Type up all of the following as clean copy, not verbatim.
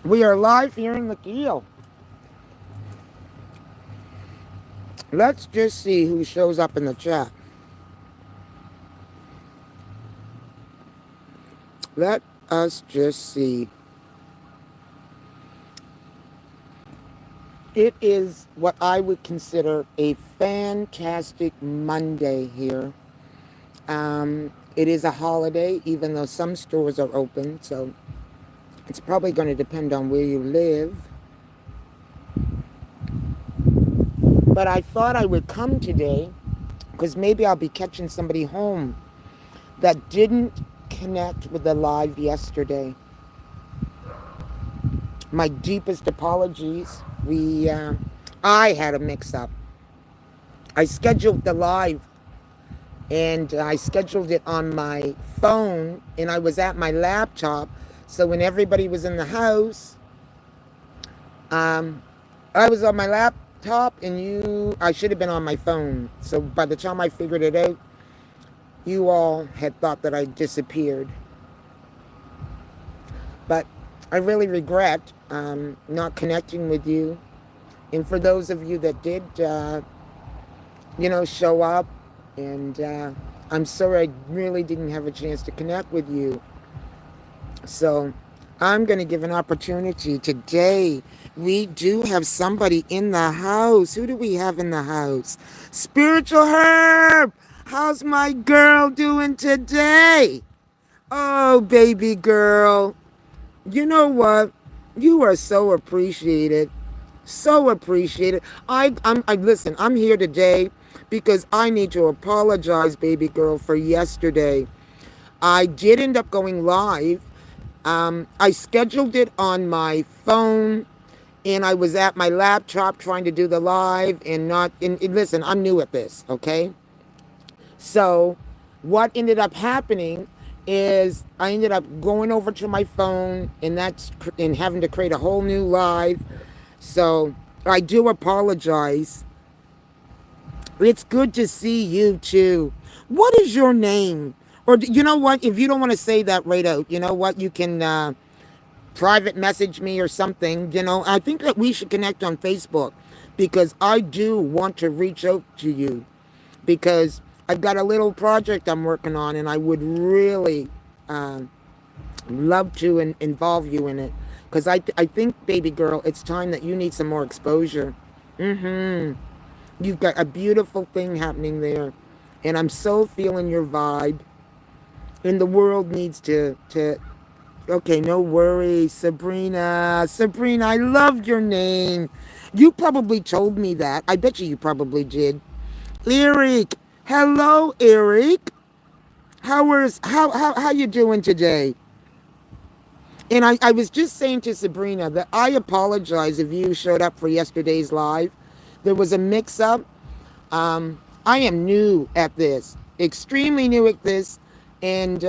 We are live here in the Keel. Let's just see who shows up in the chat. Let us just see. It is what I would consider a fantastic Monday here. It is a holiday, even though some stores are open, so it's probably going to depend on where you live. But I thought I would come today because maybe I'll be catching somebody home that didn't connect with the live yesterday. My deepest apologies. I had a mix-up. I scheduled the live, and I scheduled it on my phone, and I was at my laptop. So when everybody was in the house, I was on my laptop, and I should have been on my phone. So by the time I figured it out, you all had thought that I disappeared. But I really regret not connecting with you. And for those of you that did, show up, and I'm sorry I really didn't have a chance to connect with you. So I'm going to give an opportunity today. We do have somebody in the house. Who do we have in the house? Spiritual Herb. How's my girl doing today? Oh, baby girl. You know what? You are so appreciated. So appreciated. Listen, I'm here today because I need to apologize, baby girl, for yesterday. I did end up going live. I scheduled it on my phone, and I was at my laptop trying to do the live and listen, I'm new at this, okay? So what ended up happening is I ended up going over to my phone and having to create a whole new live. So I do apologize. It's good to see you too. What is your name? Or you know what? If you don't want to say that right out, you know what? You can private message me or something. I think that we should connect on Facebook because I do want to reach out to you because I've got a little project I'm working on and I would really love to involve you in it because I think, baby girl, it's time that you need some more exposure. You've got a beautiful thing happening there, and I'm so feeling your vibe. And the world needs to. Okay, no worries, Sabrina. Sabrina, I love your name. You probably told me that. I bet you probably did. Eric, hello, Eric. How you doing today? And I was just saying to Sabrina that I apologize if you showed up for yesterday's live. There was a mix-up. I am new at this, extremely new at this, and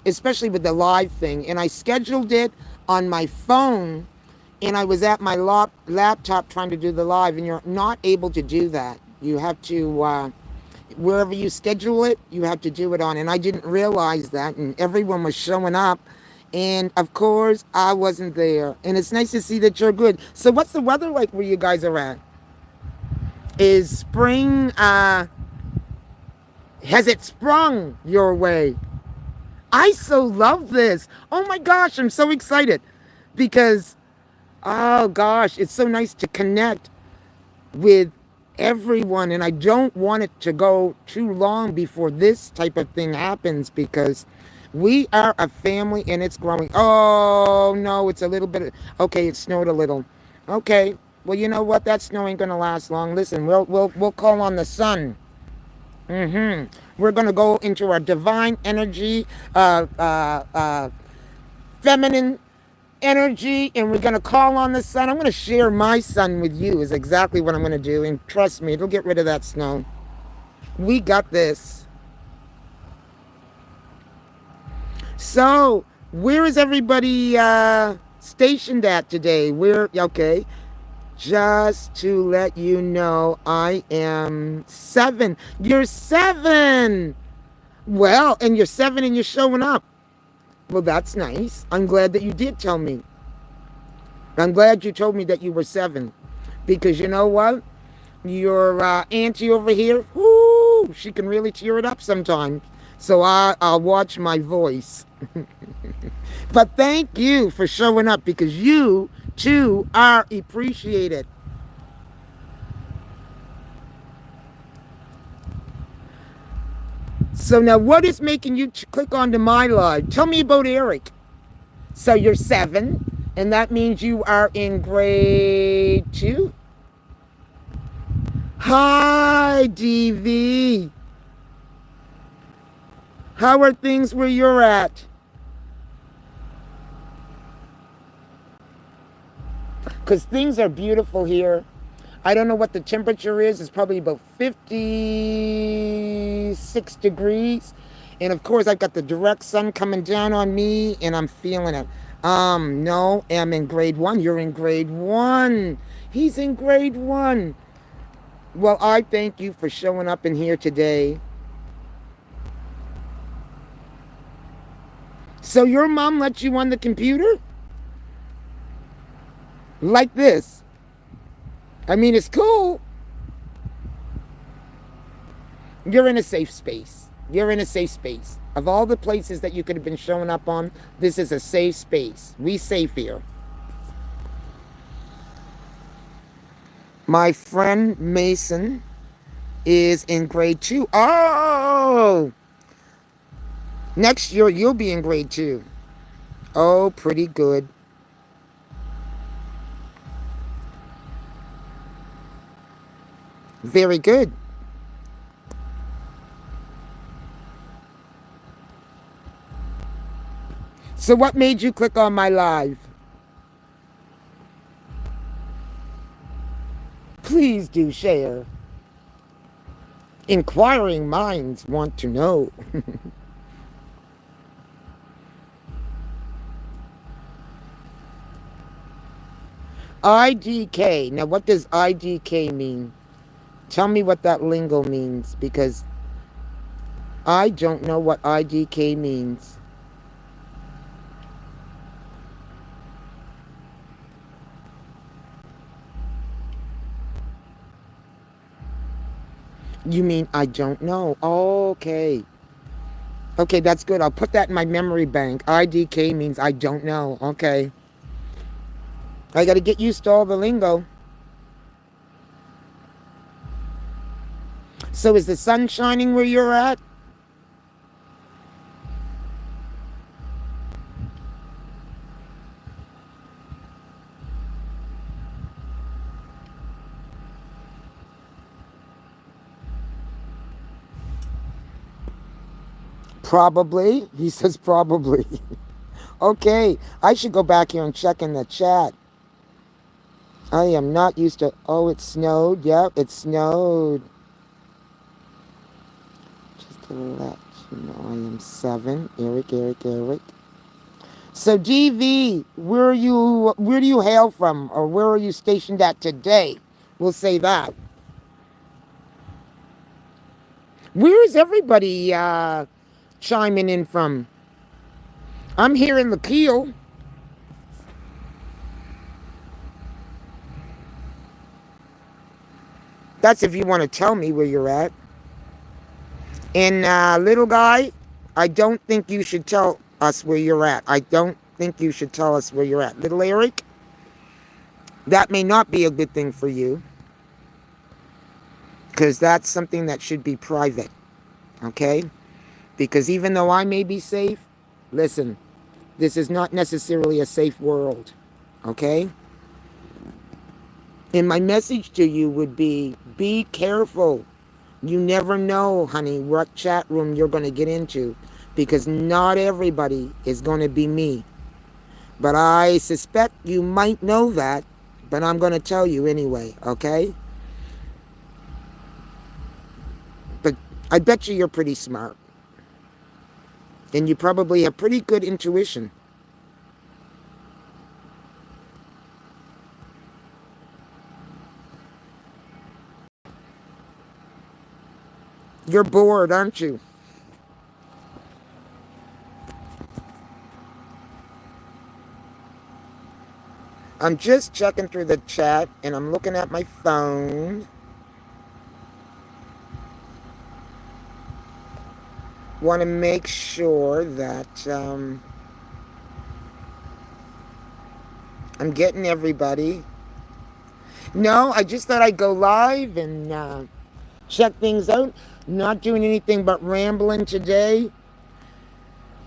especially with the live thing. And I scheduled it on my phone, and I was at my laptop trying to do the live, and you're not able to do that. You have to, wherever you schedule it, you have to do it on. And I didn't realize that, and everyone was showing up. And of course, I wasn't there. And it's nice to see that you're good. So what's the weather like where you guys are at? Is spring, has it sprung your way? I so love this. Oh my gosh, I'm so excited because, oh gosh, it's so nice to connect with everyone. And I don't want it to go too long before this type of thing happens because we are a family and it's growing. Oh no, it's a little bit. Okay, it snowed a little. Okay, well, you know what? That snow ain't gonna last long. Listen, we'll call on the sun. We're gonna go into our divine energy, feminine energy, and we're gonna call on the sun. I'm gonna share my sun with you. Is exactly what I'm gonna do, and trust me, it'll get rid of that snow. We got this. So, where is everybody stationed at today? Okay. Just to let you know, I am 7. You're 7. Well, and you're 7 and you're showing up. Well, that's nice. I'm glad that you did tell me. I'm glad you told me that you were 7. Because you know what? Your auntie over here, whoo, she can really tear it up sometimes. So I'll watch my voice. But thank you for showing up because you, too, are appreciated. So now what is making you click onto my live? Tell me about Eric. So you're 7, and that means you are in grade 2? Hi, DV. How are things where you're at? Because things are beautiful here. I don't know what the temperature is. It's probably about 56 degrees. And of course, I've got the direct sun coming down on me, and I'm feeling it. No, I'm in grade 1. You're in grade 1. He's in grade 1. Well, I thank you for showing up in here today. So your mom let you on the computer? Like this? I mean, it's cool. You're in a safe space. You're in a safe space. Of all the places that you could have been showing up on, this is a safe space. We safe here. My friend Mason is in grade 2. Oh! Next year, you'll be in grade 2. Oh, pretty good. Very good. So what made you click on my live? Please do share. Inquiring minds want to know. IDK. Now, what does IDK mean? Tell me what that lingo means, because I don't know what IDK means. You mean I don't know? Okay. Okay, that's good. I'll put that in my memory bank. IDK means I don't know. Okay. I got to get used to all the lingo. So is the sun shining where you're at? Probably. He says probably. Okay. I should go back here and check in the chat. I am not used to... Oh, it snowed. Yep, it snowed. Just to let you know, I am 7. Eric. So, DV, where do you hail from? Or where are you stationed at today? We'll say that. Where is everybody chiming in from? I'm here in the Keel. That's if you want to tell me where you're at. And little guy, I don't think you should tell us where you're at. I don't think you should tell us where you're at. Little Eric, that may not be a good thing for you, because that's something that should be private. Okay? Because even though I may be safe, listen, this is not necessarily a safe world. Okay? And my message to you would be careful. You never know, honey, what chat room you're going to get into, because not everybody is going to be me. But I suspect you might know that, but I'm going to tell you anyway, okay? But I bet you're pretty smart. And you probably have pretty good intuition. You're bored, aren't you? I'm just checking through the chat and I'm looking at my phone. Want to make sure that I'm getting everybody. No, I just thought I'd go live and check things out. Not doing anything but rambling today.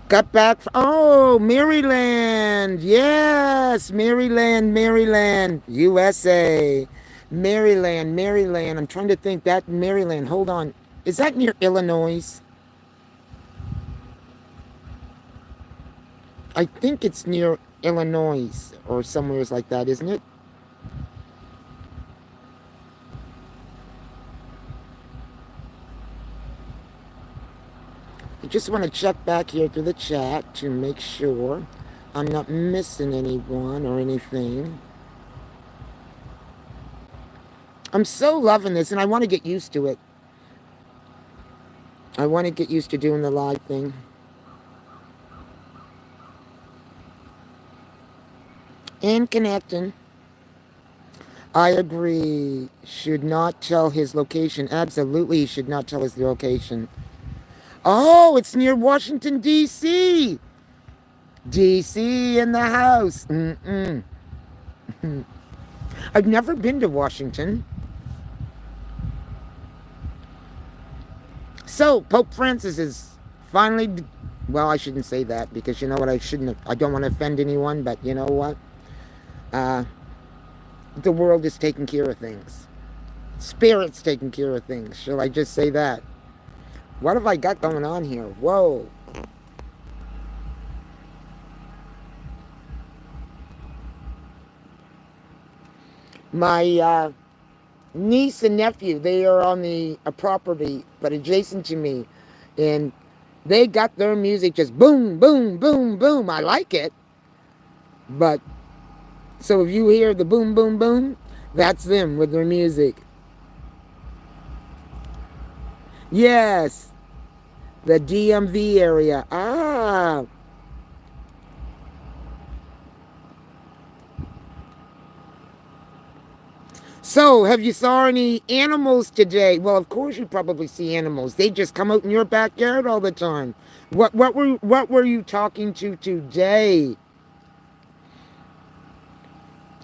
Got back. Oh, Maryland. Yes, Maryland, Maryland, USA. Maryland, Maryland. I'm trying to think that Maryland. Hold on. Is that near Illinois? I think it's near Illinois or somewhere like that, isn't it? I just want to check back here through the chat to make sure I'm not missing anyone or anything. I'm so loving this and I want to get used to it. I want to get used to doing the live thing. And connecting. I agree. Should not tell his location. Absolutely, he should not tell his location. Oh, it's near Washington, D.C. D.C. in the house. I've never been to Washington. So, Pope Francis is finally... Well, I shouldn't say that because you know what? I don't want to offend anyone, but you know what? The world is taking care of things. Spirit's taking care of things. Shall I just say that? What have I got going on here? Whoa. My niece and nephew, they are on the property, but adjacent to me. And they got their music just boom, boom, boom, boom. I like it. But, so if you hear the boom, boom, boom, that's them with their music. Yes. The DMV area. Ah. So, have you saw any animals today? Well, of course you probably see animals. They just come out in your backyard all the time. What were you talking to today?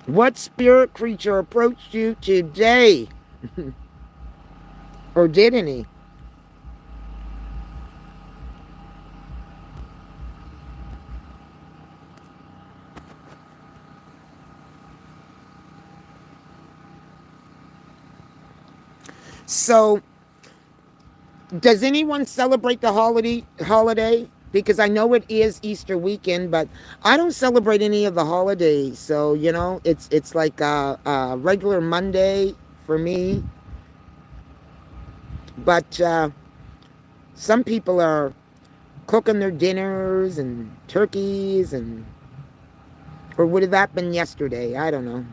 What spirit creature approached you today? Or did any? So, does anyone celebrate the holiday? Because I know it is Easter weekend, but I don't celebrate any of the holidays. So, you know, it's like a regular Monday for me. But some people are cooking their dinners and turkeys and... Or would have that been yesterday? I don't know.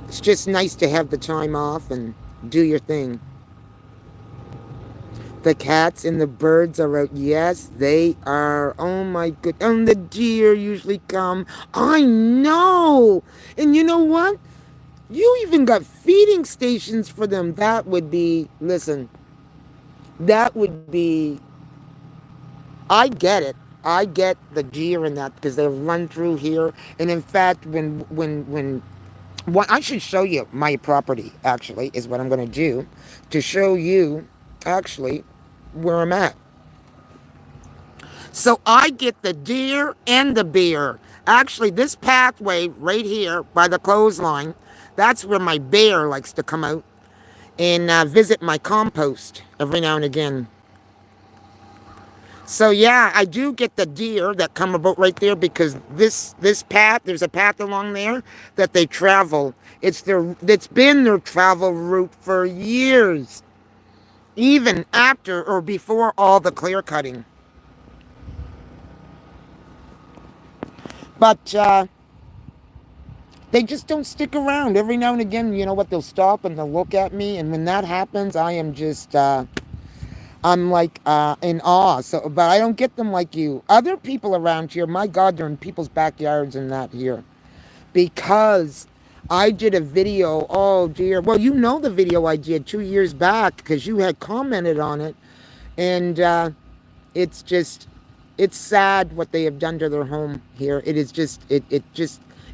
It's just nice to have the time off and do your thing. The cats and the birds are out. Yes, they are. Oh my good. And the deer usually come. I know. And you know what? You even got feeding stations for them. That would be, listen, that would be, I get it. I get the deer and that because they run through here. And in fact, I should show you my property, actually, is what I'm going to do to show you, actually, where I'm at. So I get the deer and the bear. Actually, this pathway right here by the clothesline, that's where my bear likes to come out and visit my compost every now and again. So yeah, I do get the deer that come about right there because this path, there's a path along there that they travel. It's been their travel route for years, even after or before all the clear cutting. But they just don't stick around. Every now and again, you know what? They'll stop and they'll look at me, and when that happens, I am just I'm like in awe. So, but I don't get them like you. Other people around here, my God, they're in people's backyards and that here because I did a video. Oh dear. Well, you know the video I did 2 years back because you had commented on it, and it's just it's sad what they have done to their home here. It is just it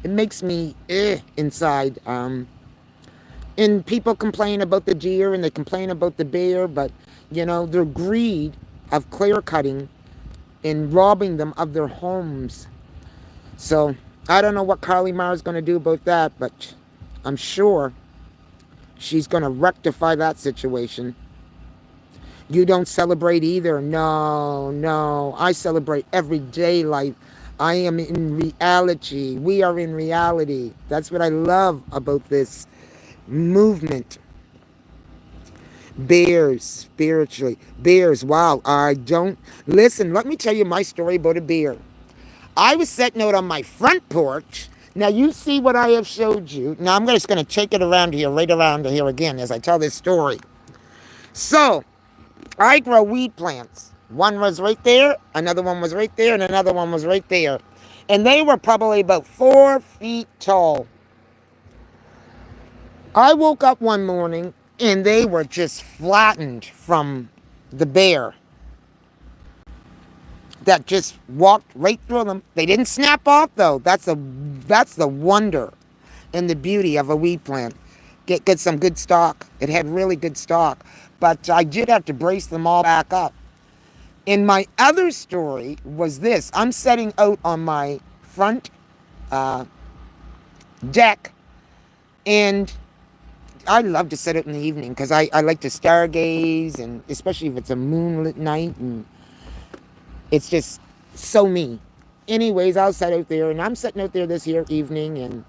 makes me inside. And people complain about the deer and they complain about the bear, but their greed of clear cutting and robbing them of their homes. So I don't know what Carly Marr is going to do about that, but I'm sure she's going to rectify that situation. You don't celebrate either. No, no. I celebrate everyday life. I am in reality. We are in reality. That's what I love about this movement. Bears, spiritually. Bears, wow. I don't. Listen, let me tell you my story about a bear. I was sitting out on my front porch. Now you see what I have showed you. Now I'm just going to take it around here, right around here again as I tell this story. So, I grow weed plants. One was right there, another one was right there, and another one was right there. And they were probably about 4 feet tall. I woke up one morning and they were just flattened from the bear that just walked right through them. They didn't snap off though. That's the wonder and the beauty of a weed plant. Get some good stock. It had really good stock. But I did have to brace them all back up. And my other story was this. I'm setting out on my front deck, and I love to sit out in the evening because I like to stargaze, and especially if it's a moonlit night, and it's just so me. Anyways, I'll sit out there, and I'm sitting out there this here evening, and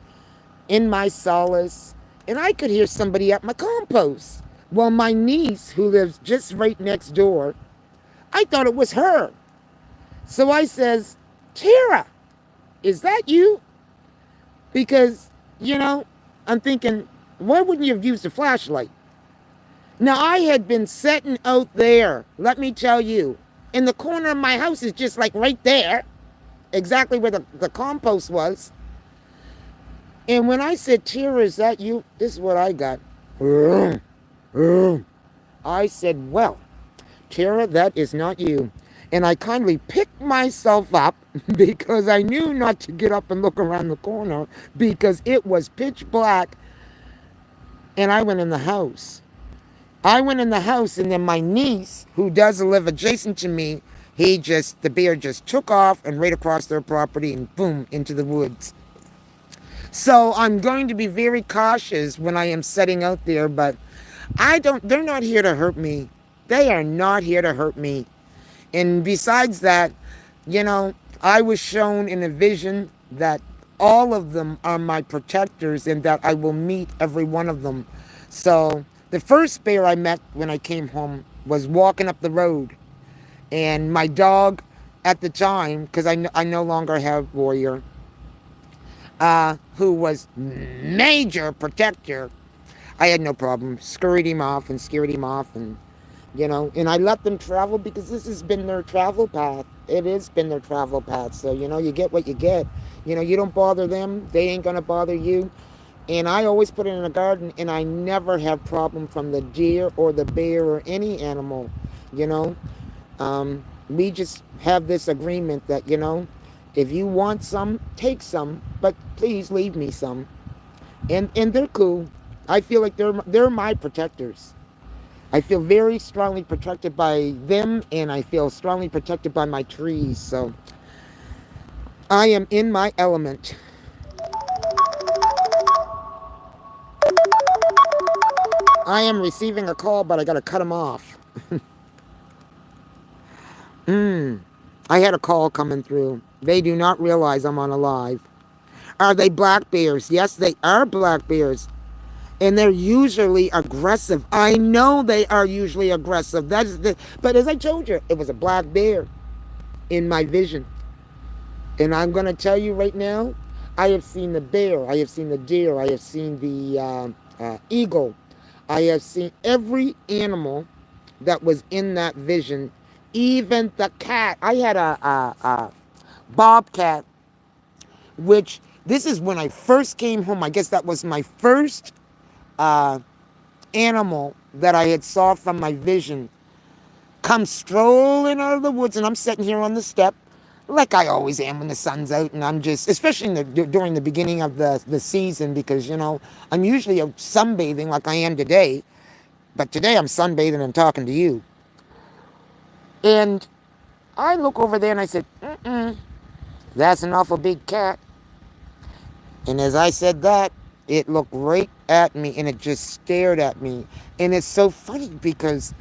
in my solace, and I could hear somebody at my compost. Well, my niece, who lives just right next door, I thought it was her. So I says, Tara, is that you? Because, I'm thinking, why wouldn't you have used a flashlight? Now, I had been sitting out there, let me tell you, in the corner of my house is just like right there, exactly where the compost was. And when I said, Tara, is that you? This is what I got. I said, well, Tara, that is not you. And I kindly picked myself up because I knew not to get up and look around the corner because it was pitch black. And I went in the house. And then my niece, who does live adjacent to me, the bear just took off and right across their property and boom, into the woods. So I'm going to be very cautious when I am setting out there, but they're not here to hurt me. They are not here to hurt me. And besides that, I was shown in a vision that all of them are my protectors and that I will meet every one of them. So the first bear I met when I came home was walking up the road. And my dog at the time, because I no longer have Warrior, who was major protector, I had no problem. Scurried him off and scared him off, and I let them travel because this has been their travel path. It has been their travel path. So, you get what you get. You don't bother them. They ain't going to bother you. And I always put it in a garden, and I never have problem from the deer or the bear or any animal, We just have this agreement that, if you want some, take some, but please leave me some. And they're cool. I feel like they're my protectors. I feel very strongly protected by them, and I feel strongly protected by my trees. So I am in my element. I am receiving a call, but I got to cut them off. I had a call coming through. They do not realize I'm on a live. Are they black bears? Yes, they are black bears. And they're usually aggressive. I know they are usually aggressive. But as I told you, it was a black bear in my vision. And I'm going to tell you right now, I have seen the bear. I have seen the deer. I have seen the eagle. I have seen every animal that was in that vision. Even the cat. I had a bobcat, which this is when I first came home. I guess that was my first uh, animal that I had saw from my vision come strolling out of the woods, and I'm sitting here on the step like I always am when the sun's out, and I'm just, especially during the beginning of the season, because, I'm usually out sunbathing like I am today, but today I'm sunbathing and talking to you. And I look over there and I said, that's an awful big cat. And as I said that, it looked right at me and it just stared at me. And it's so funny because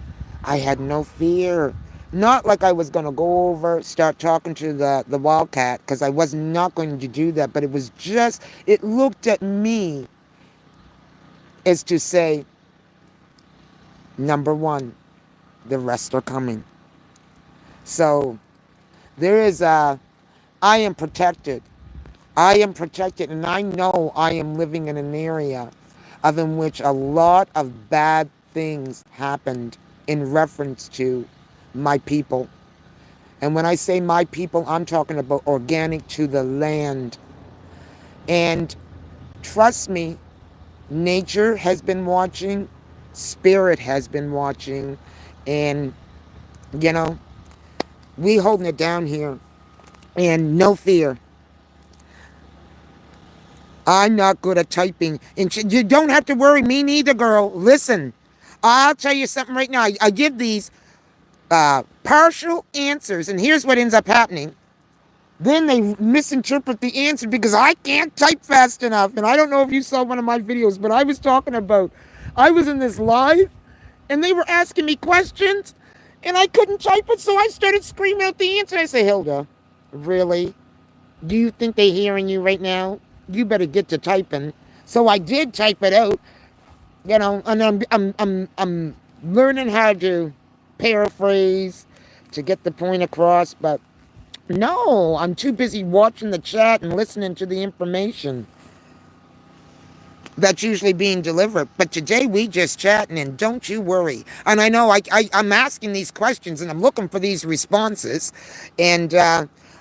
I had no fear. Not like I was going to go over, start talking to the wildcat, because I was not going to do that. But it was just, it looked at me as to say, number one, the rest are coming. So there is I am protected. I am protected, and I know I am living in an area of in which a lot of bad things happened in reference to my people. And when I say my people, I'm talking about organic to the land. And trust me, nature has been watching, spirit has been watching, and, you know, we holding it down here. And no fear. I'm not good at typing. And you don't have to worry, me neither, girl. Listen, I'll tell you something right now. I give these partial answers, and here's what ends up happening. Then they misinterpret the answer because I can't type fast enough. And I don't know if you saw one of my videos, but I was talking about, I was in this live, and they were asking me questions, and I couldn't type it, so I started screaming out the answer. I say, Hilda, really? Do you think they're hearing you right now? You better get to typing. So I did type it out, and I'm learning how to paraphrase to get the point across. But no, I'm too busy watching the chat and listening to the information that's usually being delivered. But today we just chatting, and don't you worry. And I know I'm asking these questions and I'm looking for these responses, and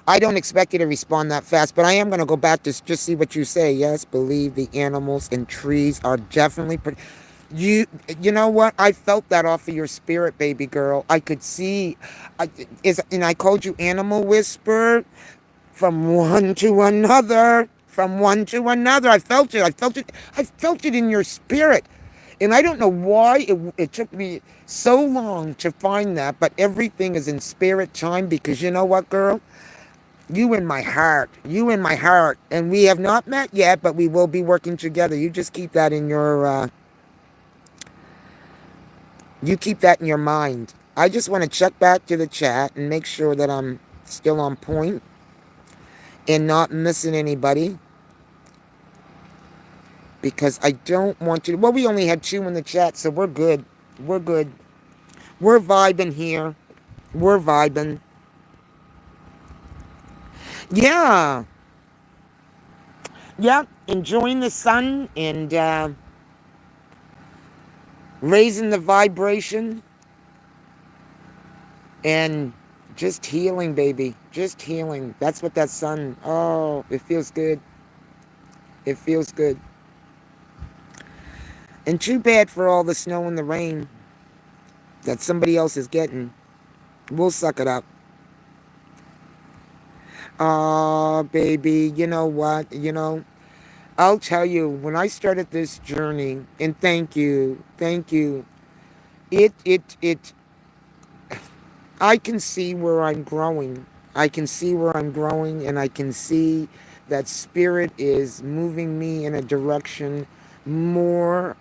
I don't expect you to respond that fast, but I am going to go back to just see what you say. Yes, believe the animals and trees are definitely you know what? I felt that off of your spirit, baby girl. I could see, and I called you animal whisper. From one to another, from one to another. I felt it. I felt it. I felt it in your spirit. And I don't know why it took me so long to find that, but everything is in spirit time, because you know what, girl? You in my heart. You in my heart. And we have not met yet, but we will be working together. You just keep that in you keep that in your mind. I just want to check back to the chat and make sure that I'm still on point and not missing anybody, because I don't want to. Well, we only had 2 in the chat, so we're good. We're good. We're vibing here. We're vibing. Yeah. Yeah. Enjoying the sun and raising the vibration and just healing, baby. Just healing. That's what that sun, oh, it feels good. It feels good. And too bad for all the snow and the rain that somebody else is getting. We'll suck it up. Oh, baby, you know what? I'll tell you, when I started this journey, and thank you, it, I can see where I'm growing. I can see where I'm growing, and I can see that spirit is moving me in a direction more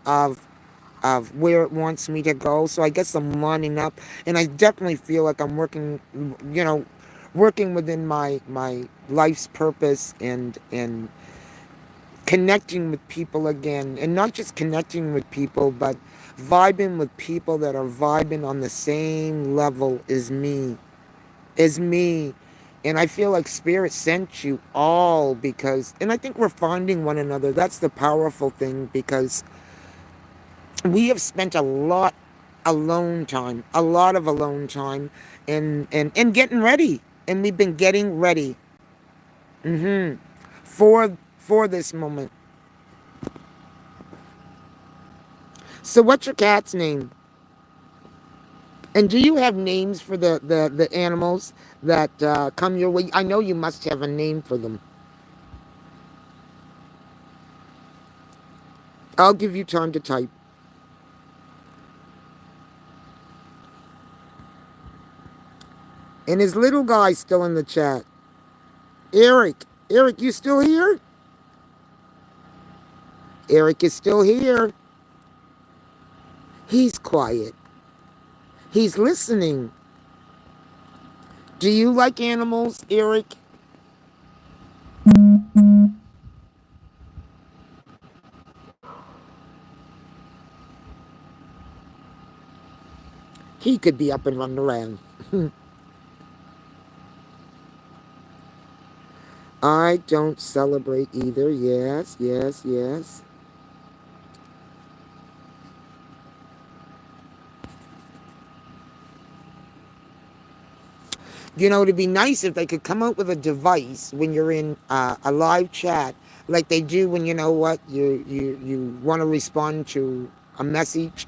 of where it wants me to go. So I guess I'm lining up, and I definitely feel like I'm working, working within my life's purpose, and connecting with people again, and not just connecting with people, but vibing with people that are vibing on the same level as me. And I feel like spirit sent you all, because, and I think we're finding one another. That's the powerful thing, because we have spent a lot alone time, a lot of alone time, and getting ready. And we've been getting ready, for this moment. So, what's your cat's name? And do you have names for the animals that come your way? I know you must have a name for them. I'll give you time to type. And his little guy's still in the chat. Eric. Eric, you still here? Eric is still here. He's quiet. He's listening. Do you like animals, Eric? He could be up and running around. I don't celebrate either. Yes, yes, yes. You know, it'd be nice if they could come out with a device when you're in a live chat, like they do when you know what you want to respond to a message,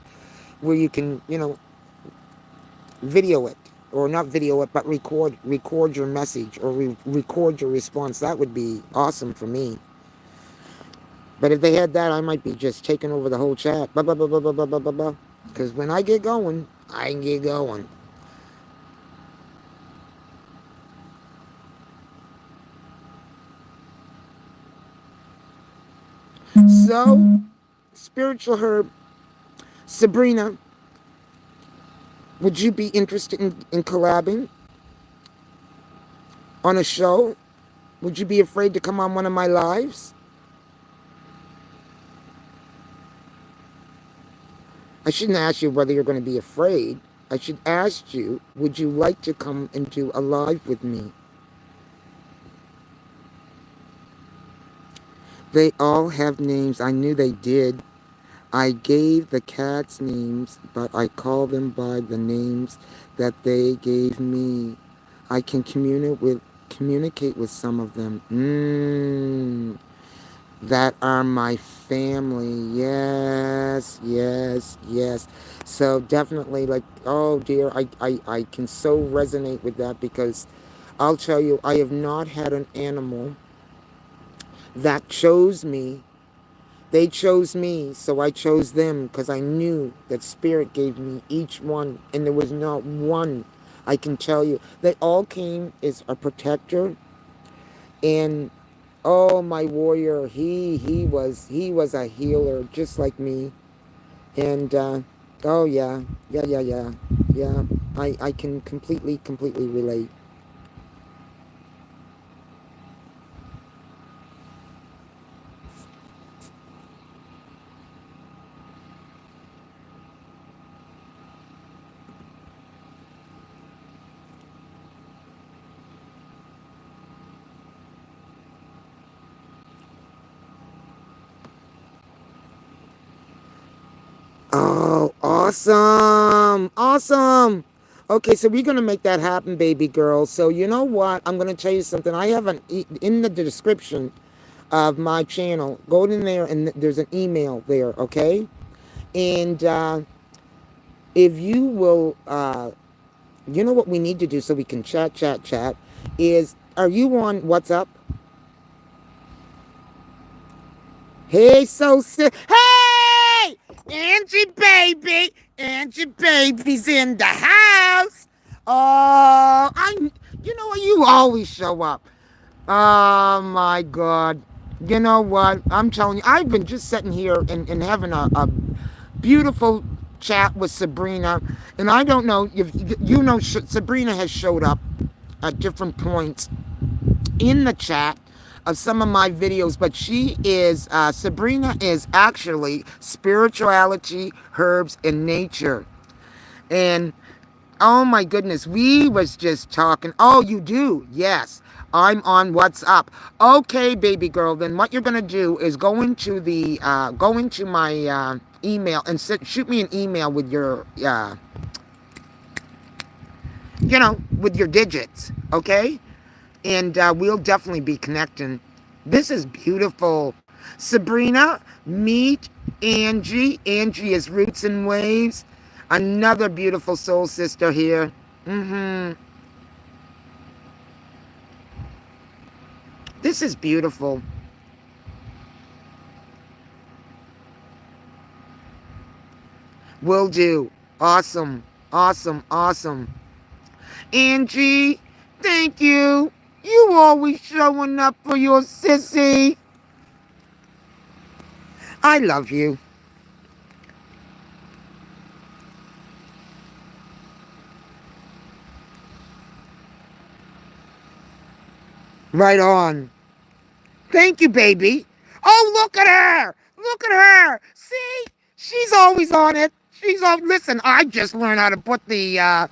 where you can video it, or not video it, but record your message, or record your response. That would be awesome for me. But if they had that, I might be just taking over the whole chat. Because when I get going, I get going. So, spiritual herb, Sabrina, would you be interested in collabing on a show? Would you be afraid to come on one of my lives? I shouldn't ask you whether you're going to be afraid. I should ask you, would you like to come and do a live with me? They all have names. I knew they did. I gave the cats names, but I call them by the names that they gave me. I can communicate with some of them. That are my family. Yes, yes, yes. So definitely, like, oh dear, I can so resonate with that, because I'll tell you, I have not had an animal that chose me. They chose me, so I chose them, because I knew that Spirit gave me each one, and there was not one, I can tell you. They all came as a protector, and oh, my warrior, he was a healer just like me. And oh yeah, yeah. I can completely relate. Oh, awesome. Awesome. Okay, so we're going to make that happen, baby girl. So you know what? I'm going to tell you something. I have in the description of my channel. Go in there, and there's an email there, okay? And if you will, you know what we need to do so we can chat, is, are you on WhatsApp? Hey, hey! Angie baby's in the house. Oh, you know what? You always show up. Oh my God. You know what? I'm telling you, I've been just sitting here and having a beautiful chat with Sabrina. And I don't know if you know, Sabrina has showed up at different points in the chat of some of my videos, but she is, Sabrina is actually spirituality, herbs, and nature. And oh my goodness, we was just talking. Oh, you do? Yes. I'm on WhatsApp. Okay, baby girl. Then what you're gonna do is go into my email and shoot me an email with your, with your digits, okay? And we'll definitely be connecting. This is beautiful. Sabrina, meet Angie. Angie is Roots and Waves. Another beautiful soul sister here. This is beautiful. Will do. Awesome. Awesome. Awesome. Angie, thank you. You always showing up for your sissy. I love you. Right on. Thank you, baby. Oh, look at her. Look at her. See? She's always on it. She's on. Listen, I just learned how to put the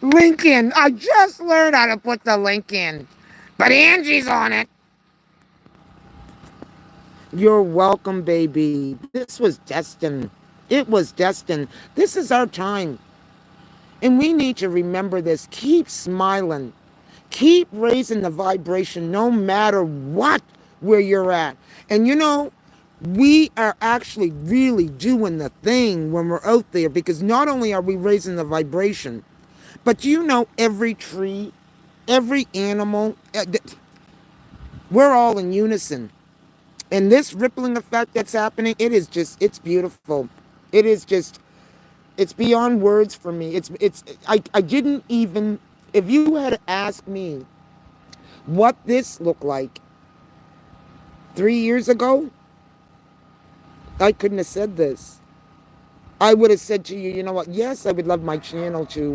link in. I just learned how to put the link in. But Angie's on it. You're welcome, baby. This was destined. It was destined. This is our time. And we need to remember this. Keep smiling. Keep raising the vibration no matter what where you're at. And we are actually really doing the thing when we're out there, because not only are we raising the vibration, but every tree, every animal, we're all in unison. And this rippling effect that's happening, it's beautiful. It is just, it's beyond words for me. I didn't even, if you had asked me what this looked like 3 years ago, I couldn't have said this. I would have said to you, you know what? Yes, I would love my channel to,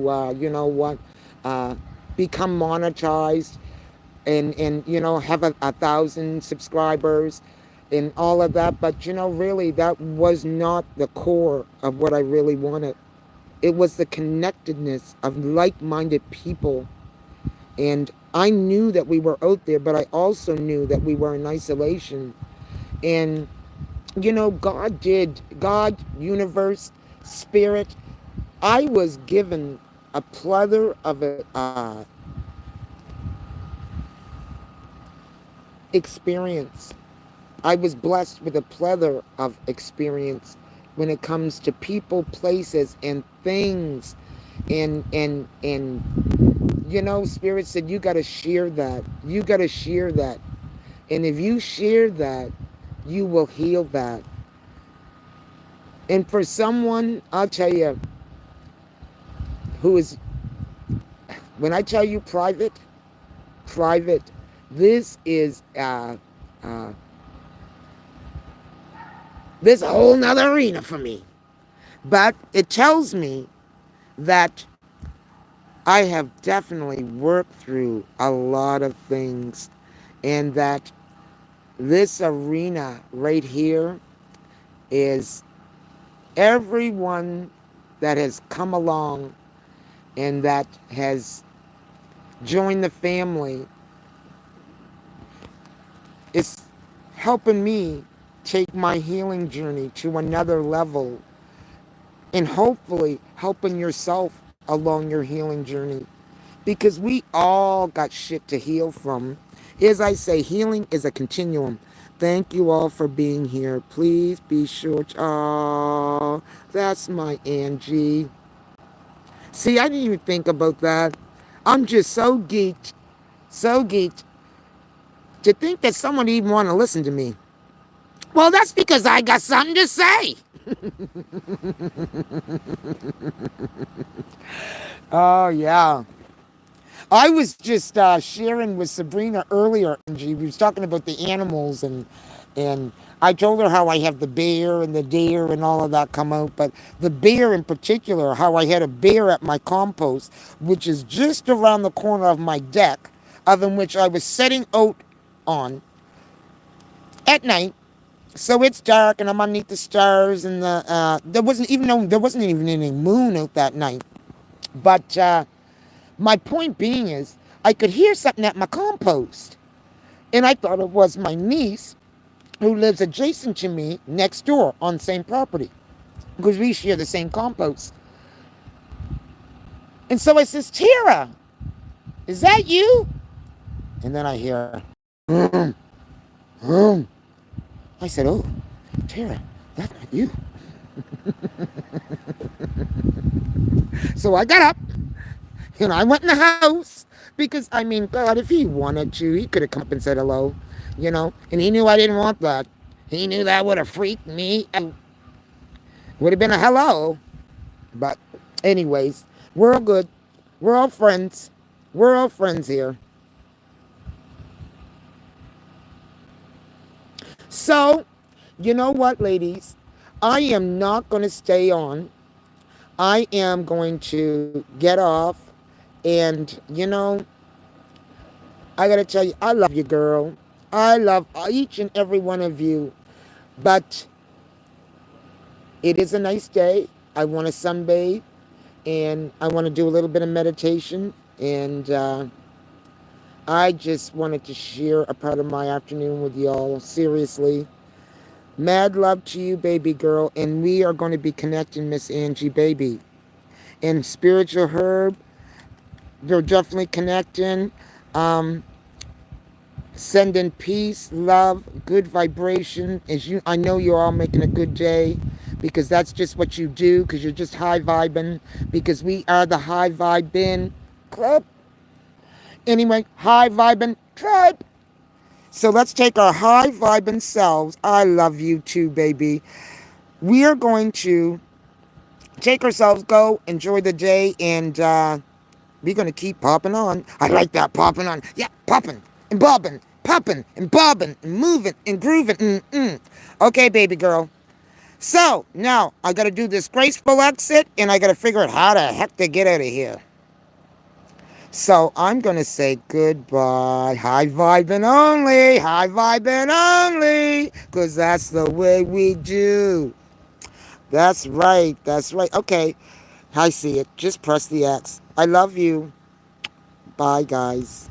become monetized and have 1,000 subscribers and all of that. But, really, that was not the core of what I really wanted. It was the connectedness of like-minded people. And I knew that we were out there, but I also knew that we were in isolation. And God, universe, spirit, I was given a plethora of experience. I was blessed with a plethora of experience when it comes to people, places, and things. And Spirit said, you got to share that. You got to share that. And if you share that, you will heal that. And for someone, I'll tell you, who is, when I tell you private, this is, this a whole nother arena for me. But it tells me that I have definitely worked through a lot of things, and that this arena right here is everyone that has come along and that has joined the family is helping me take my healing journey to another level, and hopefully helping yourself along your healing journey, because we all got shit to heal from. As I say, healing is a continuum. Thank you all for being here. Please be sure to... Oh, that's my Angie. See, I didn't even think about that. I'm just so geeked to think that someone even want to listen to me. Well, that's because I got something to say. Oh, yeah. I was just sharing with Sabrina earlier, and she was talking about the animals, and I told her how I have the bear and the deer and all of that come out, but the bear in particular, how I had a bear at my compost, which is just around the corner of my deck, of in which I was setting out on at night. So it's dark, and I'm underneath the stars, and there wasn't even any moon out that night. But my point being is, I could hear something at my compost, and I thought it was my niece who lives adjacent to me next door on the same property because we share the same compost. And so I says, Tara, is that you? And then I hear, hmm, hmm. I said, oh, Tara, that's not you. So I got up and I went in the house because, I mean, God, if he wanted to, he could have come up and said hello, and he knew I didn't want that. He knew that would have freaked me out. Would have been a hello. But, anyways, we're all good. We're all friends. We're all friends here. So, you know what, ladies? I am not going to stay on. I am going to get off. And, I got to tell you, I love you, girl. I love each and every one of you. But it is a nice day. I want to sunbathe. And I want to do a little bit of meditation. And I just wanted to share a part of my afternoon with y'all. Seriously. Mad love to you, baby girl. And we are going to be connecting, Miss Angie, baby. And Spiritual Herb, they're definitely connecting. Sending peace, love, good vibration. I know you're all making a good day because that's just what you do because you're just high vibing because we are the high vibing club. Anyway, high vibing tribe. So let's take our high vibing selves. I love you too, baby. We are going to take ourselves, go, enjoy the day, and we're going to keep popping on. I like that, popping on. Yeah, popping and bobbing, popping and bobbing and moving and grooving. Okay, baby girl. So, now I got to do this graceful exit, and I got to figure out how the heck to get out of here. So, I'm going to say goodbye. High vibing only. High vibing only. Because that's the way we do. That's right. That's right. Okay. I see it. Just press the X. I love you. Bye, guys.